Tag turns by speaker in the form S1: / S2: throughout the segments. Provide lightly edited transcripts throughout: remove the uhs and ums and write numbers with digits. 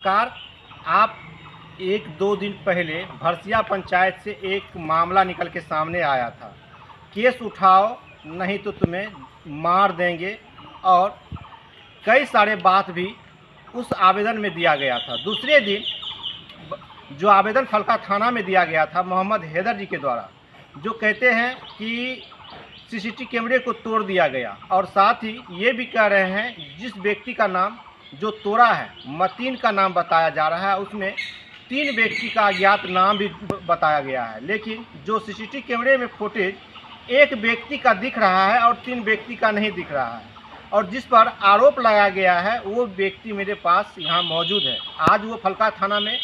S1: नमस्कार। आप एक दो दिन पहले भरसिया पंचायत से एक मामला निकल के सामने आया था। केस उठाओ नहीं तो तुम्हें मार देंगे, और कई सारे बात भी उस आवेदन में दिया गया था। दूसरे दिन जो आवेदन फलका थाना में दिया गया था मोहम्मद हैदर जी के द्वारा, जो कहते हैं कि सीसीटीवी कैमरे को तोड़ दिया गया, और साथ ही ये भी कह रहे हैं जिस व्यक्ति का नाम जो तोड़ा है मतीन का नाम बताया जा रहा है, उसमें 3 व्यक्ति का अज्ञात नाम भी बताया गया है। लेकिन जो सीसीटीवी कैमरे में फुटेज एक व्यक्ति का दिख रहा है और 3 व्यक्ति का नहीं दिख रहा है, और जिस पर आरोप लगाया गया है वो व्यक्ति मेरे पास यहाँ मौजूद है। आज वो फलका थाना में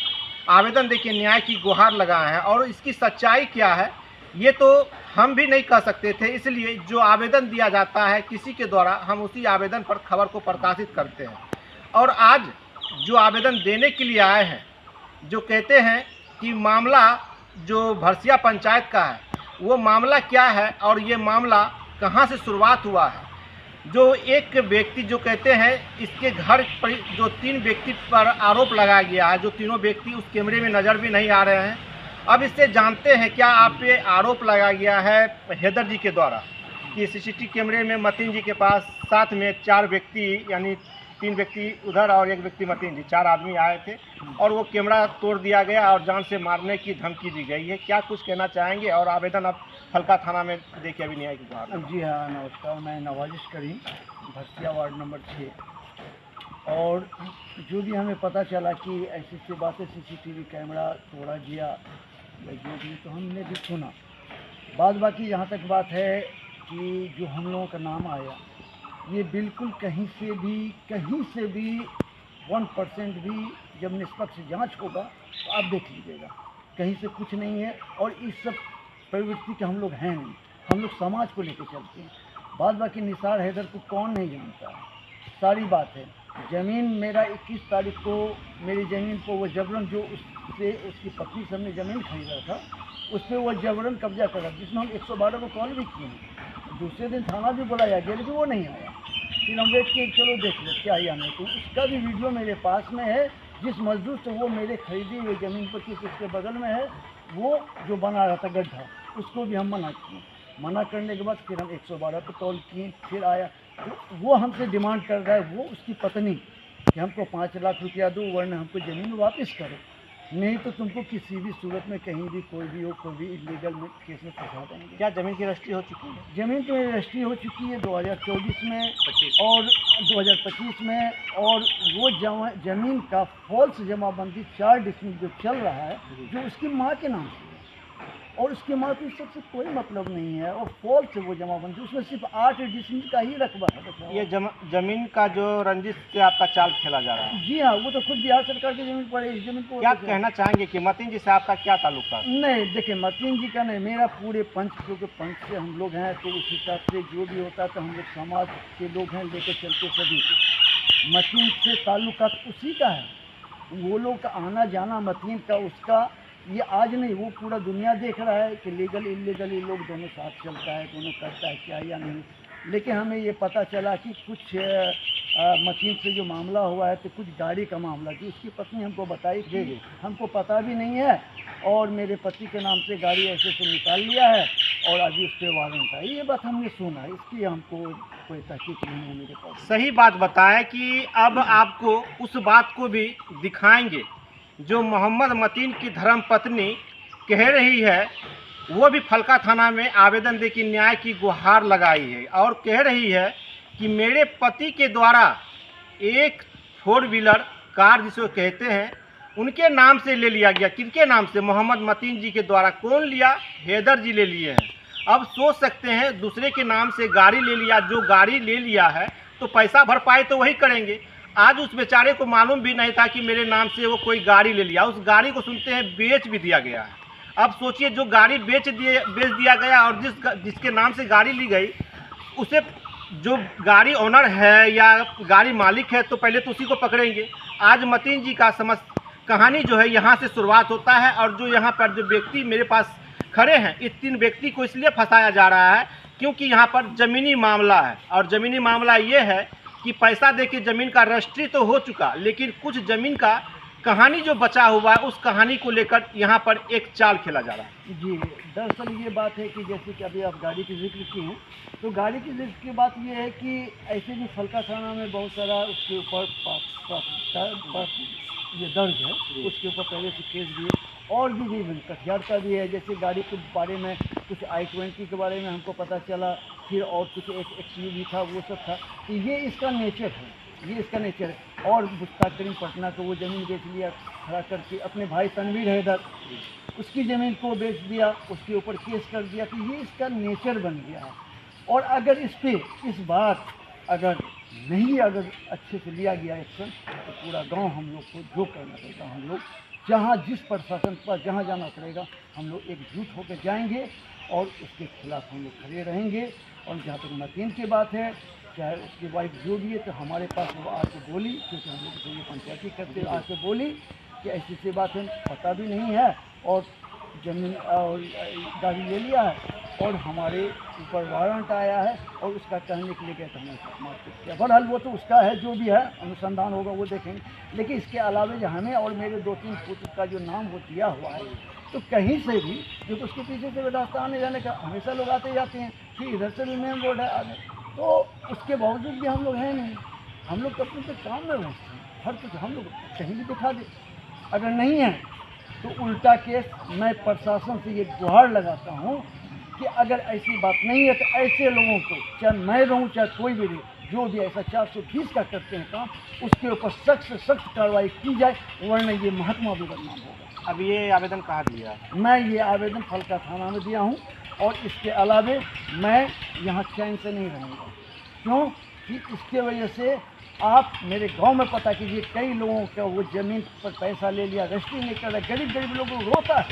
S1: आवेदन देके न्याय की गुहार लगाए हैं, और इसकी सच्चाई क्या है ये तो हम भी नहीं कह सकते थे। इसलिए जो आवेदन दिया जाता है किसी के द्वारा, हम उसी आवेदन पर खबर को प्रकाशित करते हैं। और आज जो आवेदन देने के लिए आए हैं, जो कहते हैं कि मामला जो भरसिया पंचायत का है वो मामला क्या है और ये मामला कहाँ से शुरुआत हुआ है। जो एक व्यक्ति जो कहते हैं इसके घर पर जो 3 व्यक्ति पर आरोप लगाया गया है, जो तीनों व्यक्ति उस कैमरे में नज़र भी नहीं आ रहे हैं। अब इससे जानते हैं क्या आप पे आरोप लगाया गया है हैदर जी के द्वारा कि सीसीटीवी कैमरे में मतीन जी के पास साथ में 4 व्यक्ति, यानी 3 व्यक्ति उधर और 1 व्यक्ति मतीन जी, 4 आदमी आए थे और वो कैमरा तोड़ दिया गया और जान से मारने की धमकी दी गई है। क्या कुछ कहना चाहेंगे? और आवेदन आप फलका थाना में देखिए अभी न्याय की गुहार।
S2: जी हाँ, नमस्कार। मैं नवाजिश करीम, भरसिया वार्ड नंबर 6। और जो भी हमें पता चला कि ऐसी ऐसी बातें सीसीटीवी कैमरा तोड़ा गया या जो भी, तो हमने भी सुना। बाद बाकी जहाँ तक बात है कि जो हम लोगों का नाम आया, ये बिल्कुल कहीं से भी 1% भी जब निष्पक्ष जांच होगा तो आप देख लीजिएगा, कहीं से कुछ नहीं है। और इस सब प्रवृत्ति के हम लोग हैं नहीं, हम लोग समाज को लेकर चलते हैं। बाद बाकी निसार हैदर को कौन नहीं जानता है, सारी बात है। ज़मीन मेरा 21 तारीख को मेरी ज़मीन को वो जबरन, जो उससे उसकी पत्नी से हमने ज़मीन खरीदा था, उस पर वो जबरन कब्जा करा, जिसमें हम 112 को कॉल भी किए हैं। दूसरे दिन थाना भी बुलाया गया लेकिन वो नहीं आया। फिर हम वेट किए, चलो देख लो क्या या नहीं। तो उसका भी वीडियो मेरे पास में है। जिस मजदूर से वो मेरे खरीदी हुई ज़मीन पर किस उसके बगल में है, वो जो बना रहा था गड्ढा, उसको भी हम मना किए। मना करने के बाद फिर हम 112 पर कॉल किए, फिर आया। तो वो हमसे डिमांड कर रहा है, वो उसकी पत्नी, कि हमको 5 लाख रुपया दो वरना हमको ज़मीन वापस करो, नहीं तो तुमको किसी भी सूरत में कहीं भी कोई भी हो, कोई भी इलीगल में केस में फंसा देंगे।
S1: क्या ज़मीन की रजिस्ट्री हो चुकी है?
S2: ज़मीन तो रजिस्ट्री हो चुकी है 2024 में और 2025 में। और वो ज़मीन का फॉल्स जमाबंदी 4 डिसमिल जो चल रहा है, जो उसकी माँ के नाम से है, और उसकी माँ को इस सबसे कोई मतलब नहीं है। और फॉल्स वो जमाबंदी, उसमें सिर्फ 8 डिसमिल का ही रकबा है।
S1: ये ज़मीन का जो रंजिश से आपका चाल खेला जा रहा है?
S2: जी हाँ, वो तो खुद बिहार सरकार की ज़मीन पर है। इस ज़मीन को
S1: क्या कहना चाहेंगे कि मतीन जी से आपका क्या ताल्लुक है?
S2: नहीं, देखिए, मतीन जी का नहीं, मेरा पूरे पंच, क्योंकि पंच से हम लोग हैं, तो उस हिसाब से जो भी होता है तो हम लोग समाज के लोग हैं, लेकर चलते सभी को। मतीन से ताल्लुकात उसी का है, वो लोग का आना जाना मतीन का, उसका ये आज नहीं, वो पूरा दुनिया देख रहा है कि लीगल इलीगल ये लोग दोनों साथ चलता है, दोनों करता है क्या या नहीं। लेकिन हमें ये पता चला कि कुछ मशीन से जो मामला हुआ है, तो कुछ गाड़ी का मामला, जो उसकी पत्नी हमको बताई कि हमको पता भी नहीं है, और मेरे पति के नाम से गाड़ी ऐसे से निकाल लिया है और अभी उस पर वारंट है। ये बात हमने सुना, इसकी हमको कोई तहकीक नहीं है मेरे पास।
S1: सही बात बताएं कि अब आपको उस बात को भी दिखाएंगे जो मोहम्मद मतीन की धर्म पत्नी कह रही है। वो भी फलका थाना में आवेदन दे के न्याय की गुहार लगाई है, और कह रही है कि मेरे पति के द्वारा एक 4 व्हीलर कार जिसको कहते हैं उनके नाम से ले लिया गया। किनके नाम से? मोहम्मद मतीन जी के द्वारा। कौन लिया? हैदर जी ले लिए हैं। अब सोच सकते हैं, दूसरे के नाम से गाड़ी ले लिया, जो गाड़ी ले लिया है तो पैसा भरपाई तो वही करेंगे। आज उस बेचारे को मालूम भी नहीं था कि मेरे नाम से वो कोई गाड़ी ले लिया। उस गाड़ी को सुनते हैं बेच भी दिया गया है। अब सोचिए, जो गाड़ी बेच दिया गया और जिसके नाम से गाड़ी ली गई, उसे जो गाड़ी ओनर है या गाड़ी मालिक है तो पहले तो उसी को पकड़ेंगे। आज मतीन जी का कहानी जो है यहाँ से शुरुआत होता है। और जो यहाँ पर जो व्यक्ति मेरे पास खड़े हैं, इस 3 व्यक्ति को इसलिए फंसाया जा रहा है क्योंकि यहाँ पर ज़मीनी मामला है। और ज़मीनी मामला ये है कि पैसा दे के ज़मीन का रजिस्ट्री तो हो चुका, लेकिन कुछ ज़मीन का कहानी जो बचा हुआ है उस कहानी को लेकर यहाँ पर एक चाल खेला जा रहा है।
S2: जी, दरअसल ये बात है कि जैसे कि अभी आप गाड़ी की जिक्र की हैं, तो गाड़ी की जिक्र की बात ये है कि ऐसे भी फलका थाना में बहुत सारा उसके ऊपर ये दर्ज है, उसके ऊपर पहले से केस भी है, और भी कटिहार का भी है। जैसे गाड़ी के बारे में कुछ I-20 के बारे में हमको पता चला, फिर और कुछ एक XUV था, वो सब था। तो ये इसका नेचर है, ये इसका नेचर है। और मुश्ताक करीम पटना को वो ज़मीन बेच लिया खड़ा करके, अपने भाई तनवीर हैदर उसकी ज़मीन को बेच दिया, उसके ऊपर केस कर दिया। तो ये इसका नेचर बन गया है। और अगर इस बार अगर अच्छे से लिया गया एक्शन, तो पूरा गांव हम लोग को जो करना पड़ेगा, हम लोग जहाँ जिस प्रशासन पर जहाँ जाना पड़ेगा, हम लोग एकजुट होकर जाएंगे और उसके खिलाफ हम लोग खड़े रहेंगे। और जहाँ तक मतीन की बात है, चाहे उसकी वाइफ जो भी है, तो हमारे पास वो आके बोली, क्योंकि हम लोग जो ये पंचायती करते आके बोली कि ऐसी बात है, पता भी नहीं है और ज़मीन और गाड़ी ले लिया है और हमारे ऊपर वारंट आया है और उसका कहने के लिए कहते हमें मारपीट किया। बहरहाल वो तो उसका है, जो भी है अनुसंधान होगा वो देखेंगे। लेकिन इसके अलावा जो हमें और मेरे 2-3 पुत्र का जो नाम वो दिया हुआ है, तो कहीं से भी जो उसके पीछे से रास्ता आने जाने का हमेशा लोग आते जाते हैं, फिर इधर से भी मेन रोड है आगे, तो उसके बावजूद भी हम लोग हैं नहीं, हम लोग अपने से काम में रहते हैं। हर कुछ हम लोग कहीं भी दिखा दें, अगर नहीं है तो उल्टा केस। मैं प्रशासन से ये गुहार लगाता हूँ कि अगर ऐसी बात नहीं है तो ऐसे लोगों को, चाहे मैं रहूँ चाहे कोई भी रहे, जो भी ऐसा 420 का करते हैं काम, उसके ऊपर सख्त से सख्त कार्रवाई की जाए, वरना ये महकमा भी बदनाम होगा।
S1: अब ये आवेदन कहाँ दिया?
S2: मैं ये आवेदन फलका थाना में दिया हूँ और इसके अलावे मैं यहाँ चैन से नहीं रहूँगा। क्यों कि इसके वजह से आप मेरे गांव में पता कीजिए, कई लोगों का वो ज़मीन पर पैसा ले लिया, रजिस्ट्री नहीं कर रहा, गरीब लोगों को रोता है,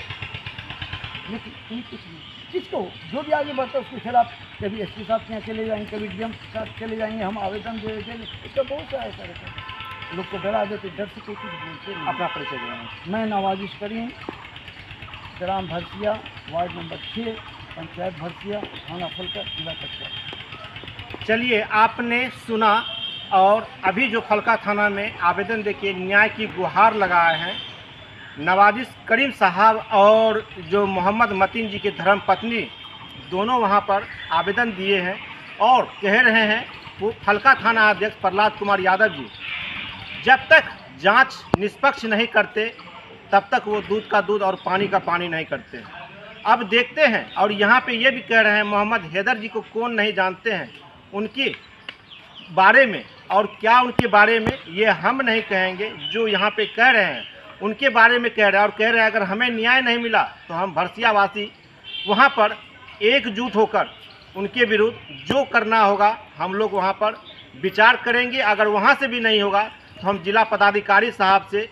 S2: लेकिन कोई कुछ नहीं। किसको जो भी आगे बढ़ता है उसके खिलाफ कभी एसपी साहब के यहाँ चले जाएंगे, कभी डीएम साहब चले जाएंगे, हम आवेदन दे देंगे। इसका बहुत सा ऐसा रहता है, लोग को डरा देते, डर से कोई कुछ बोलते नहीं।
S1: अपना परिचय दें।
S2: मैं नवाजिश करीम, ग्राम भरसिया, वार्ड नंबर 6, पंचायत भरसिया, थाना फलका, जिला कटिहार।
S1: चलिए, आपने सुना, और अभी जो फलका थाना में आवेदन देके न्याय की गुहार लगाए हैं नवाजिश करीम साहब और जो मोहम्मद मतीन जी के धर्म पत्नी, दोनों वहां पर आवेदन दिए हैं और कह रहे हैं वो फलका थाना अध्यक्ष प्रहलाद कुमार यादव जी जब तक जांच निष्पक्ष नहीं करते तब तक वो दूध का दूध और पानी का पानी नहीं करते। अब देखते हैं, और यहाँ पे ये भी कह रहे हैं मोहम्मद हैदर जी को कौन नहीं जानते हैं, उनके बारे में और क्या उनके बारे में ये हम नहीं कहेंगे, जो यहाँ पे कह रहे हैं उनके बारे में कह रहे हैं। और कह रहे हैं अगर हमें न्याय नहीं मिला तो हम भरसियावासी वहाँ पर एकजुट होकर उनके विरुद्ध जो करना होगा हम लोग वहाँ पर विचार करेंगे। अगर वहाँ से भी नहीं होगा तो हम जिला पदाधिकारी साहब से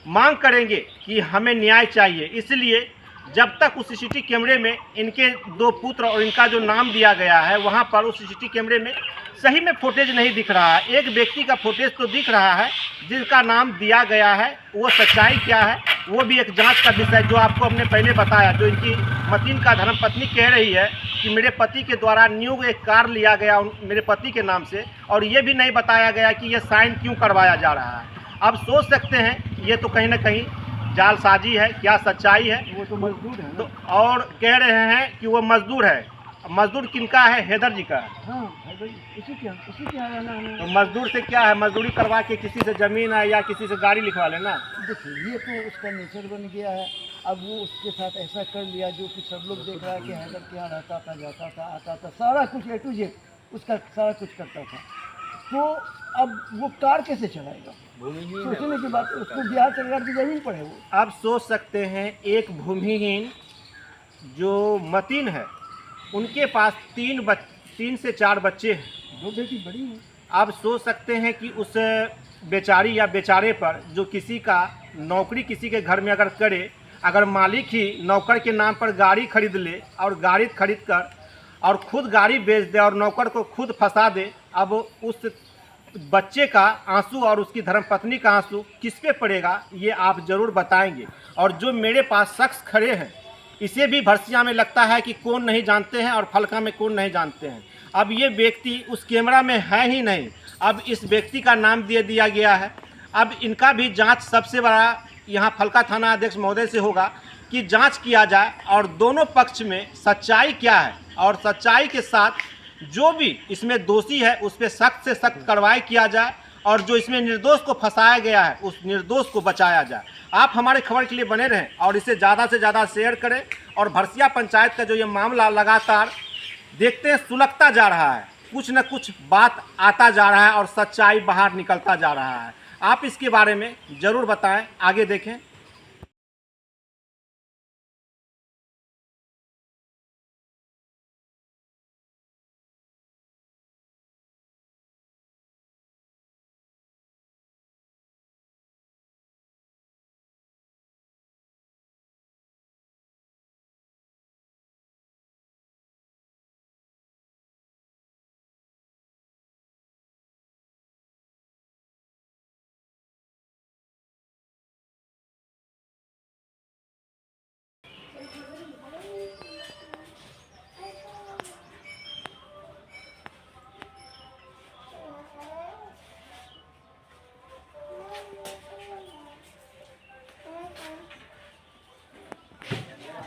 S1: मांग करेंगे कि हमें न्याय चाहिए। इसलिए जब तक उस सीसीटीवी कैमरे में इनके 2 पुत्र और इनका जो नाम दिया गया है वहाँ पर उस सीसीटीवी कैमरे में सही में फुटेज नहीं दिख रहा है, एक व्यक्ति का फुटेज तो दिख रहा है जिसका नाम दिया गया है, वो सच्चाई क्या है वो भी एक जांच का विषय, जो आपको हमने पहले बताया। जो इनकी मतीन का धर्मपत्नी कह रही है कि मेरे पति के द्वारा न्यू एक कार लिया गया मेरे पति के नाम से, और ये भी नहीं बताया गया कि ये साइन क्यों करवाया जा रहा है। अब सोच सकते हैं ये तो कहीं ना कहीं जालसाजी है, क्या सच्चाई है।
S2: वो तो मजदूर है
S1: तो और कह रहे हैं कि वो मजदूर है। मजदूर किनका है? हैदर जी का है।
S2: हाँ भाई, उसी के यहाँ रहना है।
S1: तो मजदूर से क्या है, मजदूरी करवा के किसी से ज़मीन है या किसी से गाड़ी लिखवा लेना।
S2: देखिए ये तो उसका नेचर बन गया है। अब वो उसके साथ ऐसा कर लिया जो कि सब लोग देख रहा है कि हैदर के यहाँ रहता था, जाता था, आता था, सारा कुछ A to Z उसका सारा कुछ करता था। तो अब वो कार कैसे चलाएगा? सोचने की बात है, उसको बिहार सरकार की जमीन पर है वो।
S1: आप सोच सकते हैं एक भूमिहीन जो मतीन है उनके पास 3 से 4 बच्चे हैं,
S2: 2 बेटी बड़ी हैं।
S1: आप सोच सकते हैं कि उस बेचारी या बेचारे पर जो किसी का नौकरी किसी के घर में अगर करे, अगर मालिक ही नौकर के नाम पर गाड़ी खरीद ले और गाड़ी खरीद कर और खुद गाड़ी बेच दे और नौकर को खुद फंसा दे, अब उस बच्चे का आंसू और उसकी धर्मपत्नी का आंसू किस पे पड़ेगा ये आप ज़रूर बताएंगे। और जो मेरे पास शख्स खड़े हैं इसे भी भरसिया में लगता है कि कौन नहीं जानते हैं और फलका में कौन नहीं जानते हैं। अब ये व्यक्ति उस कैमरा में है ही नहीं, अब इस व्यक्ति का नाम दे दिया गया है। अब इनका भी जांच सबसे बड़ा यहाँ फलका थाना अध्यक्ष महोदय से होगा कि जांच किया जाए और दोनों पक्ष में सच्चाई क्या है, और सच्चाई के साथ जो भी इसमें दोषी है उस पर सख्त से सख्त कार्रवाई किया जाए, और जो इसमें निर्दोष को फंसाया गया है उस निर्दोष को बचाया जाए। आप हमारे खबर के लिए बने रहें और इसे ज़्यादा से ज़्यादा शेयर करें। और भरसिया पंचायत का जो ये मामला लगातार देखते हैं सुलगता जा रहा है, कुछ न कुछ बात आता जा रहा है और सच्चाई बाहर निकलता जा रहा है। आप इसके बारे में ज़रूर बताएं, आगे देखें।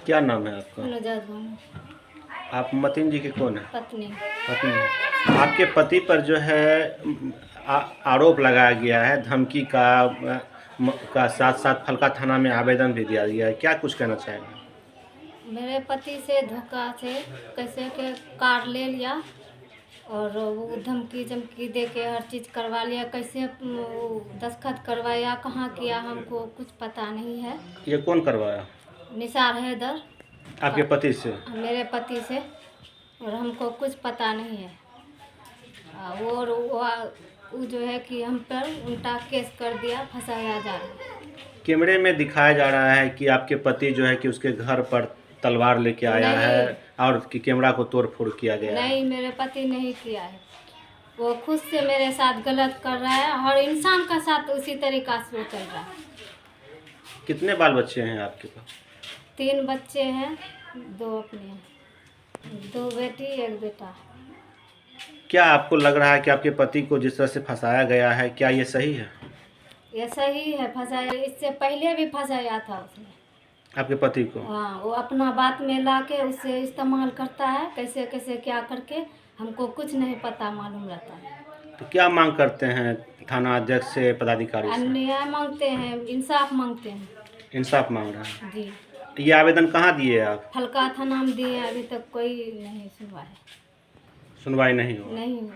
S1: क्या नाम है आपका?
S3: नजात बानो,
S1: आप मतीन जी के कौन है?
S3: पत्नी।
S1: पत्नी। आपके पति पर जो है आरोप लगाया गया है, धमकी का साथ साथ फलका थाना में आवेदन भी दिया गया है, क्या कुछ कहना चाहेंगे?
S3: मेरे पति से धोखा से कैसे के कार ले लिया और वो धमकी चमकी दे के हर चीज़ करवा लिया, कैसे दस्तखत करवाया, कहाँ किया, हमको कुछ पता नहीं है।
S1: ये कौन करवाया?
S3: निसार हैदर,
S1: आपके पति से?
S3: मेरे पति से, और हमको कुछ पता नहीं है। और वो जो है कि हम पर उल्टा केस कर दिया, फंसाया जा रहा है।
S1: कैमरे में दिखाया जा रहा है कि आपके पति जो है कि उसके घर पर तलवार लेके आया है और कि कैमरा को तोड़ फोड़ किया गया है।
S3: नहीं, मेरे पति नहीं किया है, वो खुद से मेरे साथ गलत कर रहा है, हर इंसान का साथ उसी तरीका से वो चल रहा है।
S1: कितने बाल बच्चे हैं आपके पास?
S3: 3 बच्चे हैं, 2 अपने हैं, 2 बेटी 1 बेटा।
S1: क्या आपको लग रहा है कि आपके पति को जिस तरह से फंसाया गया है, क्या ये सही है?
S3: ये सही है, फंसाया, इससे पहले भी फंसाया था उसने
S1: आपके पति को?
S3: हाँ, वो अपना बात में ला के उससे इस्तेमाल करता है, कैसे कैसे क्या करके, हमको कुछ नहीं पता मालूम रहता है।
S1: तो क्या मांग करते हैं थाना अध्यक्ष से, पदाधिकारी से?
S3: अन्याय मांगते हैं, इंसाफ मांगते हैं।
S1: इंसाफ मांग रहे हैं।
S3: जी,
S1: ये आवेदन कहाँ दिए आप?
S3: फलका थाना में दिए, अभी तक कोई नहीं सुनवाई
S1: सुनवाई नहीं हुआ?
S3: नहीं हुआ।